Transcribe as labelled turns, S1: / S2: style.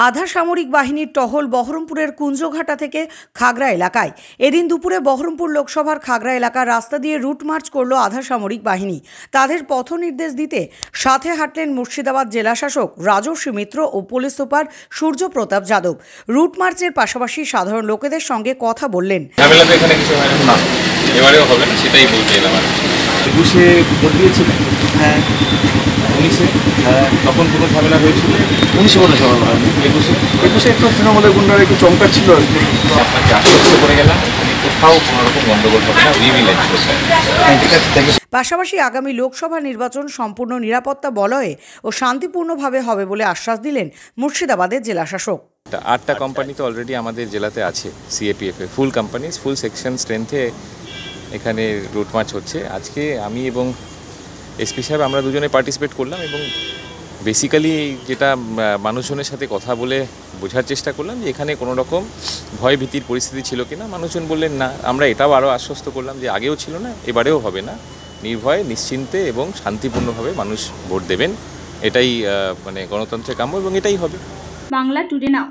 S1: আধা সামরিক বাহিনীর টহল বহরমপুরের কুঞ্জঘাটা থেকে খাগড়া এলাকায়। এদিন দুপুরে বহরমপুর লোকসভার খাগড়া এলাকার রাস্তা দিয়ে রুট মার্চ করল আধা সামরিক বাহিনী। তাদের পথ নির্দেশ দিতে সাথে হাঁটলেন মুর্শিদাবাদ জেলাশাসক রাজস্বী মিত্র ও পুলিশ সুপার সূর্য প্রতাপ যাদব। রুট মার্চের পাশাপাশি সাধারণ লোকেদের সঙ্গে কথা বললেন।
S2: এবারেও হবে না, সেটাই বলতে এলাম।
S3: 21-এ ভোট দিয়েছিলেন? হ্যাঁ। 19-এ? হ্যাঁ। তখন কোনো ঝামেলা হয়েছিল? 19-এ কোনো ঝামেলা হয়নি। 21-এ একটু তৃণমূলের গুন্ডারা একটু চমকা ছিল আর কি।
S2: আপনাকে আশ্বস্ত করে গেলাম, কোথাও কোনো রকম গন্ডগোল হবে না।
S1: পাশাপাশি আগামী লোকসভা নির্বাচন সম্পূর্ণ নিরাপত্তা বলয়ে ও শান্তিপূর্ণভাবে হবে বলে আশ্বাস দিলেন মুর্শিদাবাদের জেলাশাসক।
S2: 8টা কোম্পানি তো অলরেডি আমাদের জেলাতে আছে, সিএপিএফ এর ফুল কোম্পানি, ফুল সেকশন স্ট্রেংথে এখানে রুট মার্চ হচ্ছে। আজকে আমি এবং এসপি সাহেব আমরা দুজনে পার্টিসিপেট করলাম এবং বেসিক্যালি যেটা মানুষজনের সাথে কথা বলে বোঝার চেষ্টা করলাম যে এখানে কোনো রকম ভয় ভীতির পরিস্থিতি ছিল কিনা। মানুষজন বললেন না। আমরা এটাও আরও আশ্বস্ত করলাম যে আগেও ছিল না, এবারেও হবে না। নির্ভয়ে, নিশ্চিন্তে এবং শান্তিপূর্ণভাবে মানুষ ভোট দেবেন। এটাই গণতন্ত্রের কাম্য এবং এটাই হবে।
S4: বাংলা টুডে নাও।